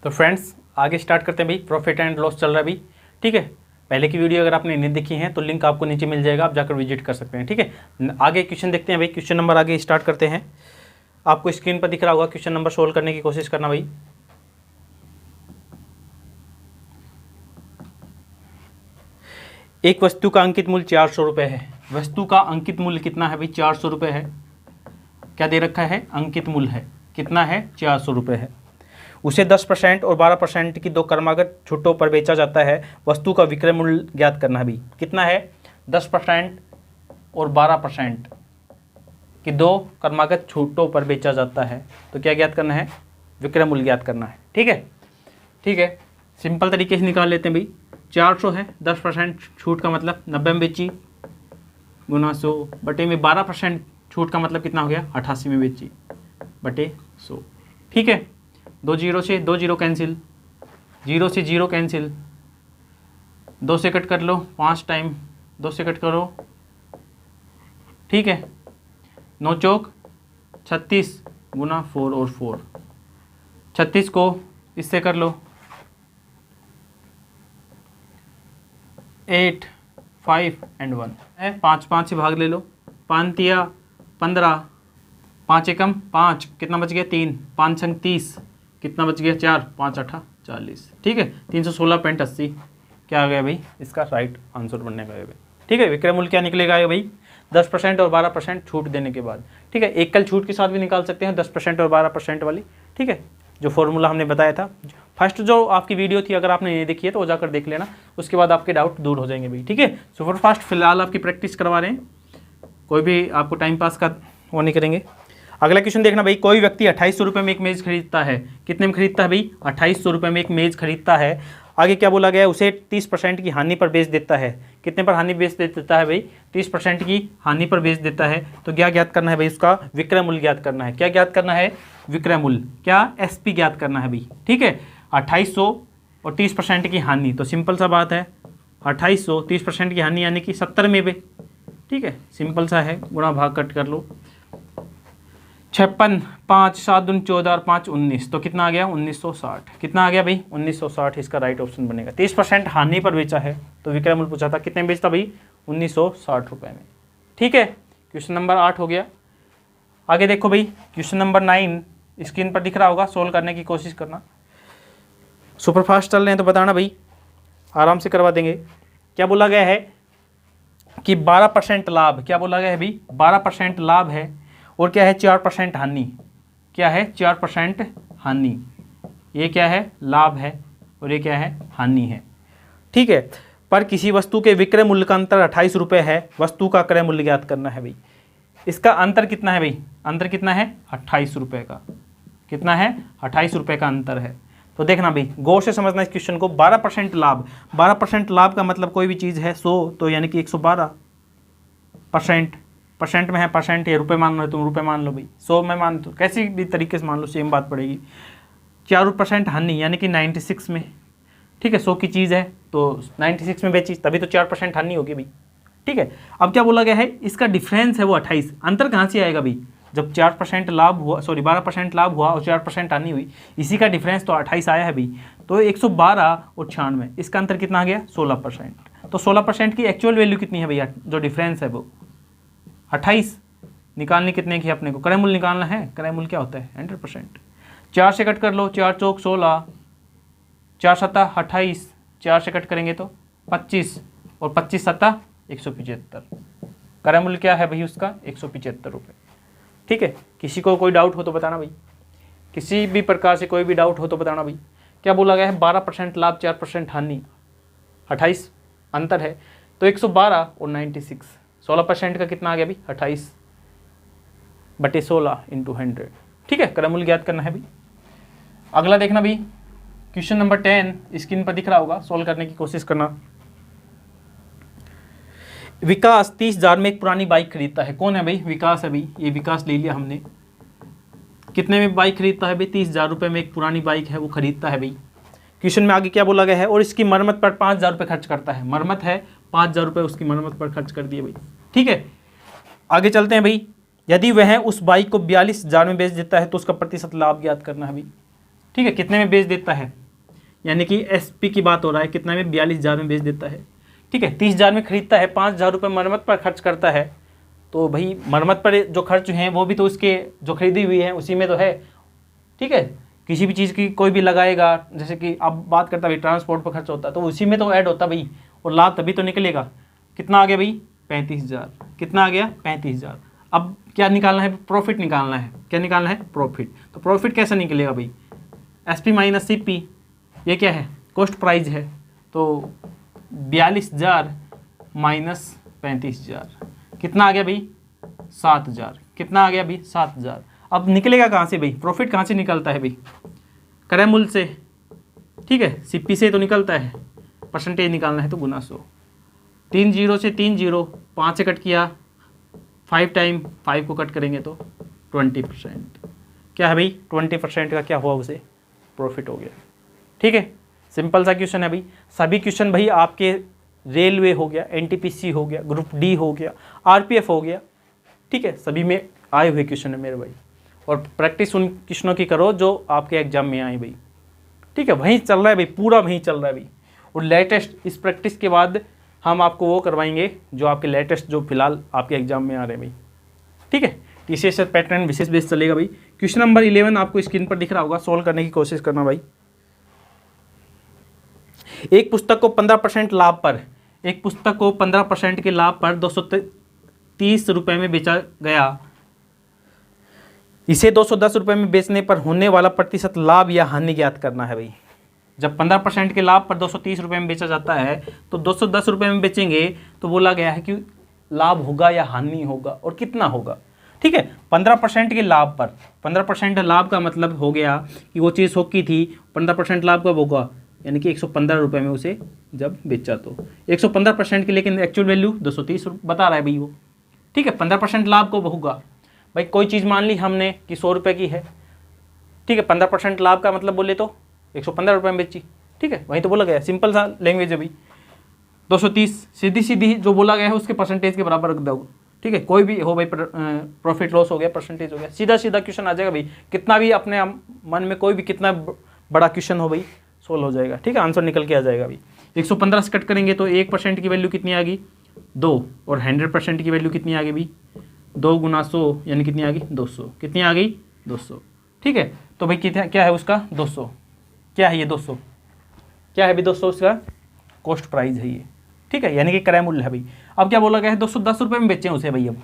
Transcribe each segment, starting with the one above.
तो फ्रेंड्स आगे स्टार्ट करते हैं भाई। प्रॉफिट एंड लॉस चल रहा है भाई, ठीक है। पहले की वीडियो अगर आपने नहीं देखी है तो लिंक आपको नीचे मिल जाएगा, आप जाकर विजिट कर सकते हैं, ठीक है। आगे क्वेश्चन देखते हैं भाई। क्वेश्चन नंबर आगे स्टार्ट करते हैं। आपको स्क्रीन पर दिख रहा होगा, क्वेश्चन नंबर सोल्व करने की कोशिश करना भाई। एक वस्तु का अंकित मूल्य 400 रुपये है। वस्तु का अंकित मूल्य कितना है भाई? 400 रुपये है। क्या दे रखा है? अंकित मूल्य है कितना है? 400 रुपये है। उसे 10% और 12% की दो क्रमागत छूटों पर बेचा जाता है। वस्तु का विक्रय मूल्य ज्ञात करना है भाई। कितना है? 10% और 12% की दो क्रमागत छूटों पर बेचा जाता है। तो क्या ज्ञात करना है? विक्रय मूल्य ज्ञात करना है, ठीक है। ठीक है, सिंपल तरीके से निकाल लेते हैं भाई। 400 है, 10% छूट का मतलब 90 में बेची गुना 100 बटे में 12% छूट का मतलब कितना हो गया? 88 में बेची बटे 100, ठीक है। 2 जीरो से 2 जीरो कैंसिल, 0 से 0 कैंसिल, 2 से कट कर लो 5 टाइम, 2 से कट करो, ठीक है। 9 चौक 36 गुना 4 और 4, 36 को इससे कर लो 8 5 एंड 1 है। 5 5 से भाग ले लो, 5 तिया 15, 5 एकम 5, कितना बच गया? 3, 5 छंग 30, कितना बच गया? 4, 5 8 40, ठीक है। 316.80 क्या आ गया भाई? इसका राइट आंसर बनने का है भाई, ठीक है। विक्रय मूल्य क्या निकलेगा भाई? 10% और 12% छूट देने के बाद, ठीक है। एकल छूट के साथ भी निकाल सकते हैं 10% और 12% वाली, ठीक है। जो फॉर्मूला हमने बताया था फर्स्ट, जो आपकी वीडियो थी, अगर आपने नहीं देखी है तो वो जाकर देख लेना, उसके बाद आपके डाउट दूर हो जाएंगे भाई, ठीक है। सुपर फास्ट फिलहाल आपकी प्रैक्टिस करवा रहे हैं, कोई भी आपको टाइम पास का वो नहीं करेंगे। अगला क्वेश्चन देखना भाई। कोई व्यक्ति 2800 रुपये में एक मेज खरीदता है। कितने में खरीदता है भाई? 2800 रुपये में एक मेज खरीदता है। आगे क्या बोला गया है? उसे 30% की हानि पर बेच देता है। कितने पर हानि बेच देता है भाई? 30% की हानि पर बेच देता है। तो क्या ज्ञात करना है भाई? उसका विक्रय मूल्य ज्ञात करना है। क्या ज्ञात करना है? विक्रय मूल्य, क्या? एसपी ज्ञात करना है भाई, ठीक है। 2800 और 30% की हानि, तो सिंपल सा बात है 2800 30% की हानि यानी कि 70 में भाई, ठीक है। सिंपल सा है, गुणा भाग कट कर लो। 56 5 7 दूनी 14 और 5 19, तो कितना आ गया? 1960। कितना आ गया भाई? 1960 इसका राइट ऑप्शन बनेगा। 30% हानि पर बेचा है, तो विक्रय मूल्य पूछा था कितने में बेचता भाई? 1960 रुपये में, ठीक है। क्वेश्चन नंबर 8 हो गया। आगे देखो भाई, क्वेश्चन नंबर 9 स्क्रीन पर दिख रहा होगा, सोल्व करने की कोशिश करना। सुपर फास्ट चल रहे हैं तो बताना भाई, आराम से करवा देंगे। क्या बोला गया है कि 12% लाभ, क्या बोला गया है भाई? 12% लाभ है और क्या है? 4% हानि। क्या है? 4% हानि। ये क्या है? लाभ है और ये क्या है? हानि है, ठीक है। पर किसी वस्तु के विक्रय मूल्य का अंतर 28 रुपये है। वस्तु का क्रय मूल्य ज्ञात करना है भाई। इसका अंतर कितना है भाई? अंतर कितना है? 28 रुपये का। कितना है? 28 रुपये का अंतर है। तो देखना भाई, गौर से समझना इस क्वेश्चन को। 12% लाभ, 12% लाभ का मतलब कोई भी चीज़ है 100, तो यानी कि 112%। परसेंट में है, परसेंट है, रुपये मान लो, तुम रुपये मान लो भाई, 100 में मान लो, कैसी भी तरीके से मान लो, सेम बात पड़ेगी। 4% हानि यानी कि 96 में, ठीक है। 100 की चीज़ है तो 96 में बेची, तभी तो 4% हानि होगी भाई, ठीक है। अब क्या बोला गया है? इसका डिफरेंस है वो 28। अंतर कहाँ से आएगा भाई? जब 4% लाभ हुआ, सॉरी 12% लाभ हुआ और 4% हानि हुई, इसी का डिफरेंस तो 28 आया है भाई। तो 112 और 96, इसका अंतर कितना आ गया? 16%। तो 16% की एक्चुअल वैल्यू कितनी है भैया? जो डिफरेंस है वो 28। निकालनी कितने की? अपने को क्रय मूल्य निकालना है। क्रय मूल्य क्या होता है? 100%। 4 से कट कर लो, 4 चौक 16, 4 सत्ता 28, 4 से कट करेंगे तो 25 और 25 सत्ता 175। क्रय मूल्य क्या है भाई उसका? 175 रुपये, ठीक है। किसी को कोई डाउट हो तो बताना भाई, किसी भी प्रकार से कोई भी डाउट हो तो बताना भाई। क्या बोला गया है? 12% लाभ 4% हानि, 28 अंतर है, तो 112 और 96, 16% का कितना आ गया भाई? 28 बटे 16 इंटू 100, ठीक है। क्रय मूल्य ज्ञात करना है भाई। अगला देखना भाई, क्वेश्चन नंबर 10 स्क्रीन पर दिख रहा होगा, सोल्व करने की कोशिश करना। विकास 30,000 में एक पुरानी बाइक खरीदता है। कौन है भाई? विकास है भाई। ये विकास ले लिया हमने। कितने में बाइक खरीदता है भाई? 30,000 रुपये में एक पुरानी बाइक है वो खरीदता है भाई। क्वेश्चन में आगे क्या बोला गया है? और इसकी मरम्मत पर 5,000 रुपये खर्च करता है। मरम्मत है 5,000 रुपये उसकी मरम्मत पर खर्च कर दिए भाई, ठीक है। आगे चलते हैं भाई। यदि वह उस बाइक को 42,000 में बेच देता है तो उसका प्रतिशत लाभ ज्ञात करना है भाई। ठीक है, कितने में बेच देता है, यानी कि एसपी की बात हो रहा है, कितना में 42,000 में बेच देता है। ठीक है, 30,000 में खरीदता है, 5,000 रुपये मरम्मत पर खर्च करता है, तो भाई मरम्मत पर जो खर्च हैं वो भी तो उसके जो खरीदी हुई है उसी में तो है। ठीक है, किसी भी चीज़ की कोई भी लगाएगा, जैसे कि आप बात करता भाई ट्रांसपोर्ट पर खर्च होता है तो उसी में तो ऐड होता भाई, और लाभ तभी तो निकलेगा। कितना आ गया भाई, 35,000। कितना आ गया, 35,000। अब क्या निकालना है, प्रॉफिट निकालना है। क्या निकालना है, प्रॉफिट। तो प्रॉफिट कैसे निकलेगा भाई, एसपी माइनस सीपी, ये क्या है, कॉस्ट प्राइस है, तो 42,000 माइनस 35,000 कितना आ गया भाई, 7,000। कितना आ गया भाई, 7,000। अब निकलेगा कहाँ से भाई, प्रॉफिट कहाँ से निकलता है भाई, क्रय मूल्य से। ठीक है, सीपी से तो निकलता है, परसेंटेज निकालना है तो गुना 100। 3 0 से 3 0, 5 से कट किया, 5 टाइम 5 को कट करेंगे तो 20%। क्या है भाई, 20% का क्या हुआ, उसे प्रॉफिट हो गया। ठीक है, सिंपल सा क्वेश्चन है भाई। सभी क्वेश्चन भाई आपके रेलवे हो गया, एनटीपीसी हो गया, ग्रुप डी हो गया, आरपीएफ हो गया, ठीक है, सभी में आए हुए क्वेश्चन है मेरे भाई। और प्रैक्टिस उन क्वेश्चनों की करो जो आपके एग्जाम में आए भाई। ठीक है, वहीं चल रहा है भाई, पूरा वहीं चल रहा है भाई। और लेटेस्ट इस प्रैक्टिस के बाद हम आपको वो करवाएंगे जो आपके लेटेस्ट जो फिलहाल आपके एग्जाम में आ रहे हैं भाई। ठीक है, टीसीएस पैटर्न विशेष बेस चलेगा भाई। क्वेश्चन नंबर 11 आपको स्क्रीन पर दिख रहा होगा, सोल्व करने की कोशिश करना भाई। एक पुस्तक को 15% लाभ पर, एक पुस्तक को 15% के लाभ पर 230 रुपये में बेचा गया। इसे 210 रुपये में बेचने पर होने वाला प्रतिशत लाभ या हानि ज्ञात करना है भाई। जब 15% के लाभ पर 230 रुपये में बेचा जाता है तो 210 रुपये में बेचेंगे तो बोला गया है कि लाभ होगा या हानि होगा और कितना होगा। ठीक है, 15% के लाभ पर, 15% लाभ का मतलब हो गया कि वो चीज़ होकी थी, 15% लाभ कब होगा, यानी कि 115 रुपये में उसे जब बेचा तो 115% की, लेकिन एक्चुअल वैल्यू 230 बता रहा है भाई वो। ठीक है, 15% लाभ कब होगा भाई, कोई चीज़ मान ली हमने कि 100 रुपये की है। ठीक है, 15% लाभ का मतलब बोले तो 115 रुपये में बेची। ठीक है, वही तो बोला गया, सिंपल सा लैंग्वेज है भाई। 230 सीधी सीधी जो बोला गया है उसके परसेंटेज के बराबर रख दो। ठीक है, कोई भी हो भाई, प्रॉफिट लॉस हो गया, परसेंटेज हो गया, सीधा सीधा क्वेश्चन आ जाएगा भाई। कितना भी अपने मन में कोई भी कितना बड़ा क्वेश्चन हो भाई, सोल्व हो जाएगा। ठीक है, आंसर निकल के आ जाएगा भाई। 115 से कट करेंगे तो 1% की वैल्यू कितनी आ गई, 2, और 100% की वैल्यू कितनी आ गई भाई, 2 गुना 100 यानी कितनी आ गई, 200। कितनी आ गई, 200। ठीक है, तो भाई कितना क्या है उसका, 200। क्या है ये, 200 क्या है भाई, 200 उसका कॉस्ट प्राइस है ये। ठीक है, यानी कि क्रय मूल्य है भाई। अब क्या बोला गया है, 210 रुपये में बेचें उसे भाई। अब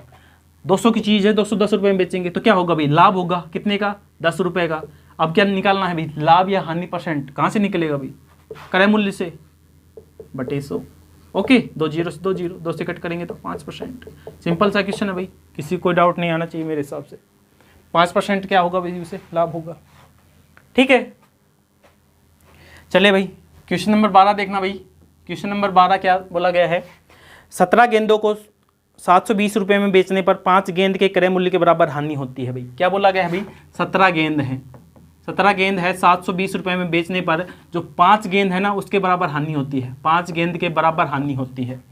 200 की चीज़ है, 210 रुपये में बेचेंगे तो क्या होगा भाई, लाभ होगा कितने का, 10 रुपये का। अब क्या निकालना है भाई, लाभ या हानि परसेंट कहाँ से निकलेगा भाई, क्रय मूल्य से बटे 100। ओके, 2 0 से 2 0, 2 से कट करेंगे तो 5%। सिंपल सा क्वेश्चन है भाई, किसी कोई डाउट नहीं आना चाहिए मेरे हिसाब से। 5% क्या होगा भाई, उसे लाभ होगा। ठीक है, चले भाई क्वेश्चन नंबर 12 देखना भाई। क्वेश्चन नंबर 12 क्या बोला गया है, 17 गेंदों को 720 रुपये में बेचने पर 5 गेंद के क्रय मूल्य के बराबर हानि होती है भाई। क्या बोला गया है भाई, 17 गेंद है, 17 गेंद है, 720 रुपये में बेचने पर जो 5 गेंद है ना उसके बराबर हानि होती है, 5 गेंद के बराबर हानि होती है।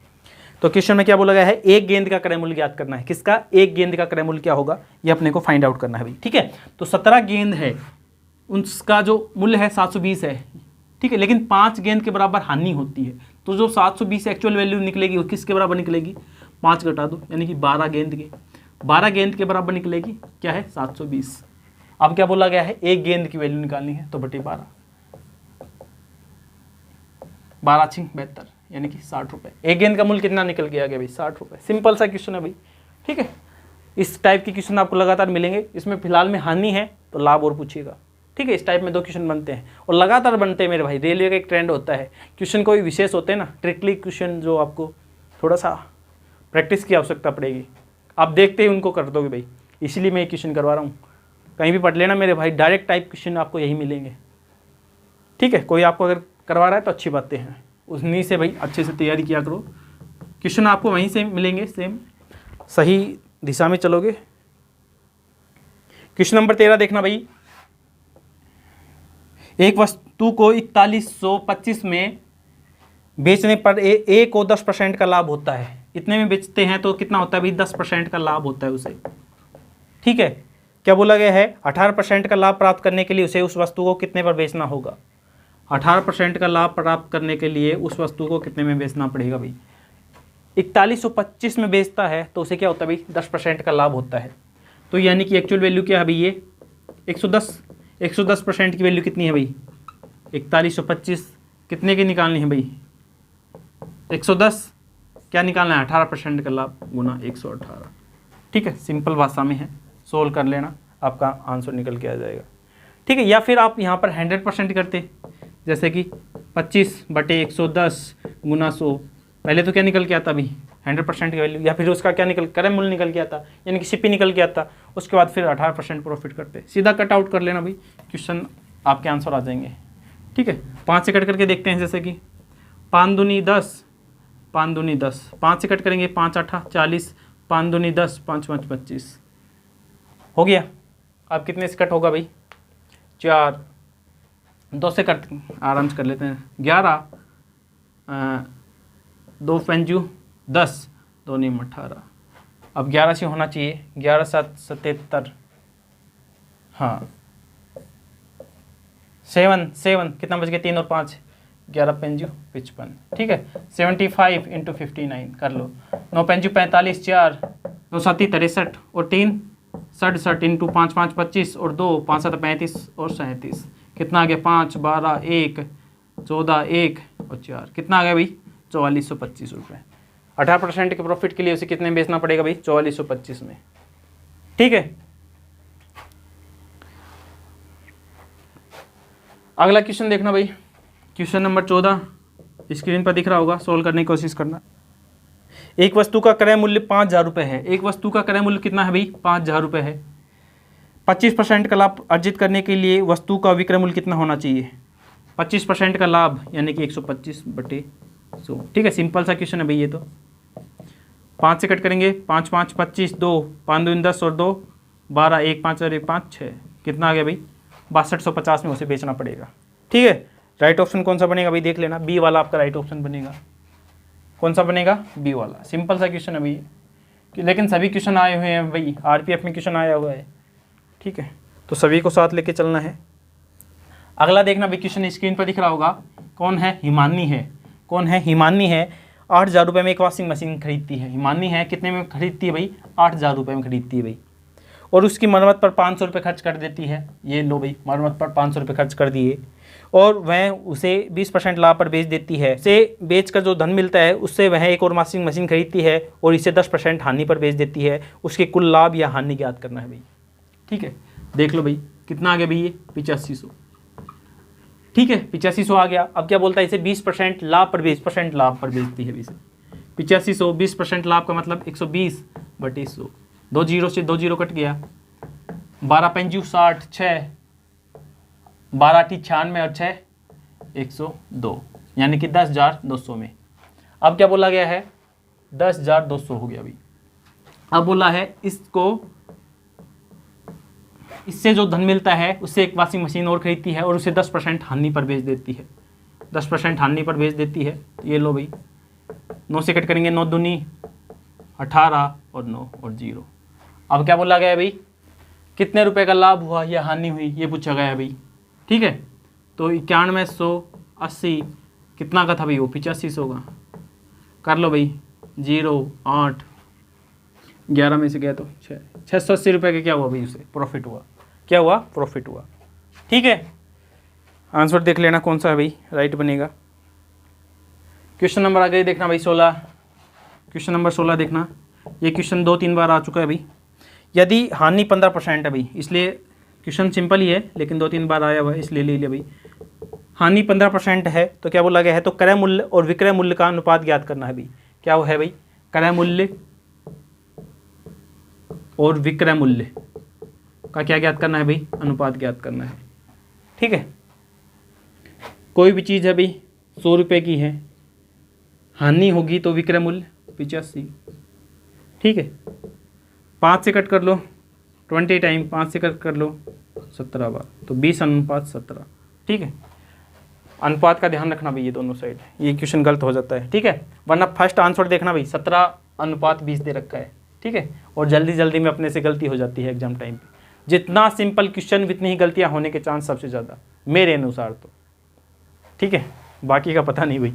तो क्वेश्चन में क्या बोला गया है, एक गेंद का क्रय मूल्य ज्ञात करना है। किसका, एक गेंद का क्रय मूल्य क्या होगा ये अपने को फाइंड आउट करना है भाई। ठीक है, तो 17 गेंद है, उसका जो मूल्य है 720 है। ठीक है, लेकिन 5 गेंद के बराबर हानि होती है, तो जो 720 एक्चुअल वैल्यू निकलेगी वो किसके बराबर निकलेगी, 5 घटा दो यानी कि 12 गेंद के, 12 गेंद के बराबर निकलेगी। क्या है, 720। अब क्या बोला गया है, एक गेंद की वैल्यू निकालनी है तो बटे 12, 12 छिंग 72 यानी कि 60 रुपये। एक गेंद का मूल्य कितना निकल के आ गया भाई, 60 रुपये। सिंपल सा क्वेश्चन है भाई। ठीक है, इस टाइप के क्वेश्चन आपको लगातार मिलेंगे। इसमें फिलहाल में हानि है तो लाभ और पूछिएगा। ठीक है, इस टाइप में 2 क्वेश्चन बनते हैं और लगातार बनते हैं मेरे भाई। रेलवे का एक ट्रेंड होता है, क्वेश्चन कोई विशेष होते हैं ना, ट्रिकली क्वेश्चन जो आपको थोड़ा सा प्रैक्टिस की आवश्यकता पड़ेगी, आप देखते ही उनको कर दोगे भाई। इसीलिए मैं ये क्वेश्चन करवा रहा हूँ, कहीं भी पढ़ लेना मेरे भाई, डायरेक्ट टाइप क्वेश्चन आपको यही मिलेंगे। ठीक है, कोई आपको अगर करवा रहा है तो अच्छी बातें हैं, उन्हीं से भाई अच्छे से तैयारी किया करो। क्वेश्चन आपको वहीं से मिलेंगे, सेम सही दिशा में चलोगे। क्वेश्चन नंबर 13 देखना भाई। एक वस्तु को 4125 में बेचने पर ए को 10% का लाभ होता है। इतने में बेचते हैं तो कितना होता है भाई, 10% का लाभ होता है उसे। ठीक है, क्या बोला गया है, 18% का लाभ प्राप्त करने के लिए उसे उस वस्तु को कितने पर बेचना होगा। 18% का लाभ प्राप्त करने के लिए उस वस्तु को कितने में बेचना पड़ेगा भाई। 4125 में बेचता है तो उसे क्या होता है भाई, 10% का लाभ होता है। तो यानी कि एक्चुअल वैल्यू क्या है भाई, ये 110% की वैल्यू कितनी है भाई, 4125 कितने की निकालनी है भाई, 110 क्या निकालना है, 18% का लाभ गुना 118। ठीक है, सिंपल भाषा में है, सोल्व कर लेना, आपका आंसर निकल के आ जाएगा। ठीक है, या फिर आप यहाँ पर 100% करते, जैसे कि 25/110 गुना 100, पहले तो क्या निकल के आता अभी 100% की वैल्यू, या फिर उसका क्या निकल क्रय मूल्य निकल के आता, यानी कि सीपी निकल के आता, उसके बाद फिर 18% प्रॉफिट करते, सीधा कट आउट कर लेना भाई, क्वेश्चन आपके आंसर आ जाएंगे। ठीक है, 5 से कट करके देखते हैं, जैसे कि 5 दूनी 10, 5 दूनी 10, 5 से कट करेंगे 5 8 40, 5 दूनी 10, 5 5 25 हो गया। अब कितने से कट होगा भाई, 4, 2 से कट आराम से कर लेते हैं, 11, 2 5 10, 2 9 18, अब 11 से होना चाहिए, 11 7 77, हाँ 7 कितना बच गया, 3 और 5, 11 5 55। ठीक है, 75 × 59 कर लो, 9 5 45, 4 2 7 63 और 3 67 × 5 5 25 और 2 5 7 35 और 37, कितना आ गया, 5 12 1 14 1 और 4, कितना आ गया भाई, 4425 रुपये। 18% के प्रॉफिट के लिए उसे कितने में बेचना पड़ेगा भाई, 4425 में। ठीक है, अगला क्वेश्चन देखना भाई, क्वेश्चन नंबर 14 स्क्रीन पर दिख रहा होगा, सोल्व करने की कोशिश करना। एक वस्तु का क्रय मूल्य 5000 रुपये है, एक वस्तु का क्रय मूल्य कितना है भाई, 5000 रुपये है। 25% का लाभ अर्जित करने के लिए वस्तु का विक्रय मूल्य कितना होना चाहिए, 25% का लाभ यानी कि 125/100। ठीक है, सिंपल सा क्वेश्चन है भाई ये तो। 5 से कट करेंगे, 5 5 25, 2 5 दूनी 10 और 2 12, 1 5 और 1 5 6, कितना आ गया भाई, 6250 में उसे बेचना पड़ेगा। ठीक है, राइट ऑप्शन कौन सा बनेगा भाई, देख लेना, बी वाला आपका राइट ऑप्शन बनेगा। कौन सा बनेगा, बी वाला। सिंपल सा क्वेश्चन है भाई, लेकिन सभी क्वेश्चन आए हुए हैं भाई, आरपीएफ में क्वेश्चन आया हुआ है। ठीक है, तो सभी को साथ लेके चलना है। अगला देखना भाई, क्वेश्चन स्क्रीन पर दिख रहा होगा, कौन है, हिमानी है। कौन है, हिमानी है। 8000 रुपये में एक वॉशिंग मशीन खरीदती है। हिमानी है, कितने में खरीदती है भाई, 8000 रुपये में खरीदती है भाई, और उसकी मरम्मत पर 500 रुपये खर्च कर देती है। ये लो भाई, मरम्मत पर 500 रुपये खर्च कर दिए, और वह उसे 20% लाभ पर बेच देती है। उसे बेचकर जो धन मिलता है उससे वह एक और वॉशिंग मशीन खरीदती है और इसे 10% हानि पर बेच देती है। उसके कुल लाभ या हानि ज्ञात करना है भाई। ठीक है, देख लो भाई, कितना आ गया भाई, ये 8500। ठीक है, 8500 आ गया। अब क्या बोलता है, इसे 20% लाभ पर 20% लाभ पर बेचती है। इसे 8500, 20% लाभ का मतलब 120/100, 2 जीरो से 2 जीरो कट गया, 12 5 60, 6 12 8 96 और 6 102, यानी कि 10,200 में। अब क्या बोला गया है, 10,200 हो गया भाई। अब बोला है इससे जो धन मिलता है उससे एक वॉशिंग मशीन और खरीदती है और उसे 10% हानि पर बेच देती है। 10% हानि पर बेच देती है। तो ये लो भाई, 9 से कट करेंगे, 9 दूनी 18 और 9 और 0। अब क्या बोला गया है भाई, कितने रुपए का लाभ हुआ या हानि हुई, ये पूछा गया है भाई। ठीक है, तो 9180 कितना का था भाई, वो 8500 का। कर लो भाई, 0 8 11 में से गया तो 680 रुपये का क्या हुआ भाई, उसे प्रॉफिट हुआ। क्या हुआ, प्रॉफिट हुआ। ठीक है, आंसर देख लेना कौन सा है भाई, राइट बनेगा। क्वेश्चन नंबर आगे देखना भाई 16। क्वेश्चन नंबर 16 देखना, ये क्वेश्चन 2-3 बार आ चुका है भाई। यदि हानि 15% है भाई, इसलिए क्वेश्चन सिंपल ही है लेकिन 2-3 बार आया हुआ है इसलिए ले लिया भाई। हानि 15% है तो क्या बोला गया है, तो क्रय मूल्य और विक्रय मूल्य का अनुपात ज्ञात करना है भाई। क्या वो है भाई, क्रय मूल्य और विक्रय मूल्य का क्या ज्ञात करना है भाई, अनुपात ज्ञात करना है। ठीक है, कोई भी चीज़ है भाई 100 रुपये की है, हानि होगी तो विक्रय मूल्य 85। ठीक है, 5 से कट कर लो 20 टाइम, 5 से कट कर लो 17 बार, तो 20:17। ठीक है, अनुपात का ध्यान रखना भाई, ये दोनों साइड, ये क्वेश्चन गलत हो जाता है। ठीक है, वरना फर्स्ट आंसर देखना भाई, 17:20 दे रखा है। ठीक है, और जल्दी जल्दी में अपने से गलती हो जाती है एग्जाम टाइम पे। जितना सिंपल क्वेश्चन उतनी ही गलतियां होने के चांस सबसे ज़्यादा, मेरे अनुसार तो। ठीक है, बाकी का पता नहीं भाई।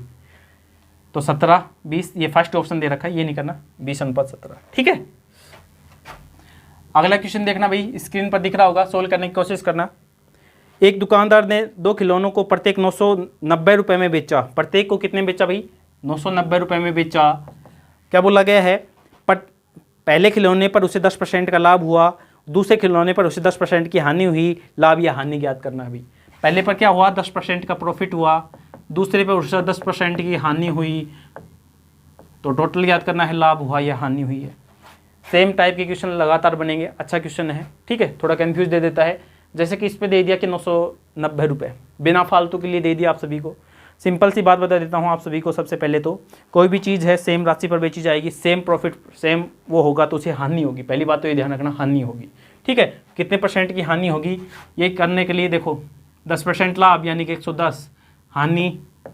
तो 17 20 ये फर्स्ट ऑप्शन दे रखा है, ये नहीं करना, 20/17। ठीक है, अगला क्वेश्चन देखना भाई, स्क्रीन पर दिख रहा होगा, सोल्व करने की कोशिश करना। एक दुकानदार ने 2 खिलौनों को प्रत्येक 990 रुपये में बेचा। प्रत्येक को कितने बेचा भाई? 990 रुपये में बेचा। क्या बोला गया है? पहले खिलौने पर उसे 10% का लाभ हुआ, दूसरे खिलौने पर उसे 10% की हानि हुई। लाभ या हानि ज्ञात करना है भाई। पहले पर क्या हुआ? 10% का प्रॉफिट हुआ, दूसरे पर उसे 10% की हानि हुई, तो टोटल ज्ञात करना है लाभ हुआ या हानि हुई है। सेम टाइप के क्वेश्चन लगातार बनेंगे, अच्छा क्वेश्चन है। ठीक है, थोड़ा कंफ्यूज दे देता है, जैसे कि इस पे दे दिया कि 990 रुपये, बिना फालतू के लिए दे दिया आप सभी को। सिंपल सी बात बता देता हूँ आप सभी को। सबसे पहले तो कोई भी चीज़ है सेम राशि पर बेची जाएगी, सेम प्रॉफिट सेम वो होगा तो उसे हानि होगी। पहली बात तो ये ध्यान रखना, हानि होगी। ठीक है, कितने % की हानि होगी ये करने के लिए देखो, 10% लाभ यानी कि 110, हानि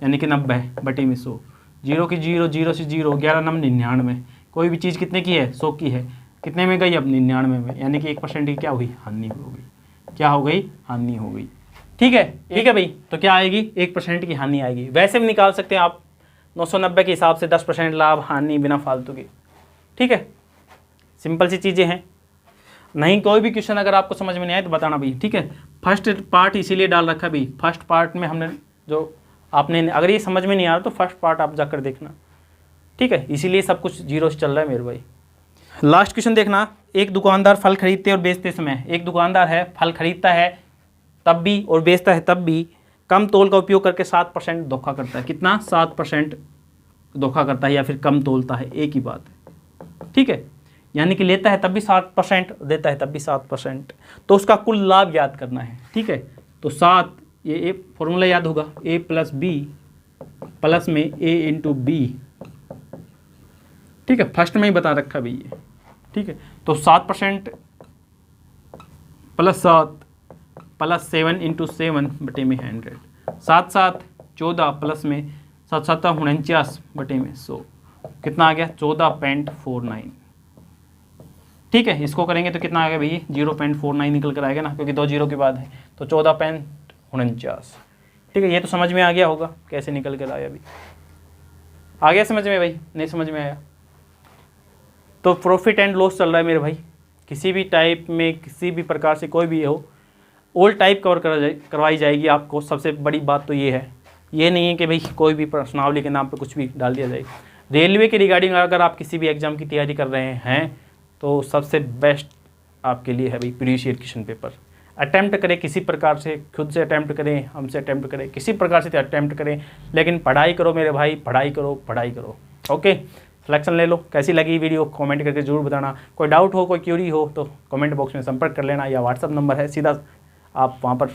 यानी कि 90/100, 0 की 0, 0 से 0, 11 9 99। कोई भी चीज़ कितने की है? 100 की है, कितने में गई? अब 99 में, यानी कि 1% की क्या हुई? हानि हो गई। क्या हो गई? हानि हो गई। ठीक है, ठीक है भाई, तो क्या आएगी? 1% की हानि आएगी। वैसे भी निकाल सकते हैं आप 990 के हिसाब से 10% लाभ हानि बिना फालतू की। ठीक है, सिंपल सी चीज़ें हैं। नहीं कोई भी क्वेश्चन अगर आपको समझ में नहीं आए तो बताना भाई। ठीक है, फर्स्ट पार्ट इसीलिए डाल रखा भाई, फर्स्ट पार्ट में हमने जो आपने, अगर ये समझ में नहीं आ रहा तो फर्स्ट पार्ट आप जाकर देखना। ठीक है, इसीलिए सब कुछ 0 से चल रहा है मेरे भाई। लास्ट क्वेश्चन देखना, एक दुकानदार फल खरीदते और बेचते समय, एक दुकानदार है, फल खरीदता है तब भी और बेचता है तब भी कम तोल का उपयोग करके 7% धोखा करता है। कितना? 7% धोखा करता है या फिर कम तोलता है, एक ही बात है। ठीक है, यानी कि लेता है तब भी 7%, देता है तब भी 7%, तो उसका कुल लाभ याद करना है। ठीक है, तो 7, ये फॉर्मूला याद होगा, A + B प्लस में A × B। ठीक है, फर्स्ट में ही बता रखा भाई ये। ठीक है, तो 7% + 7 + 7 × 7/100, 7 7 14 प्लस में 7 7 49/100, कितना आ गया? 14.49। ठीक है, इसको करेंगे तो कितना आ गया भैया? 0.49 निकल कर आएगा ना, क्योंकि 2 0 के बाद है, तो 14.49। ठीक है, ये तो समझ में आ गया होगा कैसे निकल कर आया। अभी आ गया समझ में भाई? नहीं समझ में आया तो प्रॉफिट एंड लॉस चल रहा है मेरे भाई। किसी भी टाइप में, किसी भी प्रकार से कोई भी हो, ऑल टाइप कवर करवाई जाएगी आपको। सबसे बड़ी बात तो ये है, ये नहीं है कि भाई कोई भी प्रश्नावली के नाम पे कुछ भी डाल दिया जाए। रेलवे के रिगार्डिंग अगर आप किसी भी एग्जाम की तैयारी कर रहे हैं तो सबसे बेस्ट आपके लिए है भाई previous year question paper. Attempt करें किसी प्रकार से, खुद से अटैम्प्ट करें, हमसे अटैम्प्ट करें, किसी प्रकार से अटैम्प्ट करें, लेकिन पढ़ाई करो मेरे भाई, पढ़ाई करो, पढ़ाई करो। ओके, सिलेक्शन ले लो। कैसी लगी वीडियो कमेंट करके जरूर बताना। कोई डाउट हो, कोई क्यूरी हो तो कमेंट बॉक्स में संपर्क कर लेना, या व्हाट्सअप नंबर है, सीधा आप वहाँ पर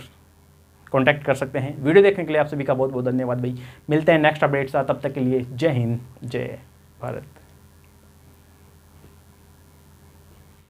कांटेक्ट कर सकते हैं। वीडियो देखने के लिए आप सभी का बहुत बहुत धन्यवाद भाई। मिलते हैं नेक्स्ट अपडेट साथ, तब तक के लिए जय हिंद, जय भारत।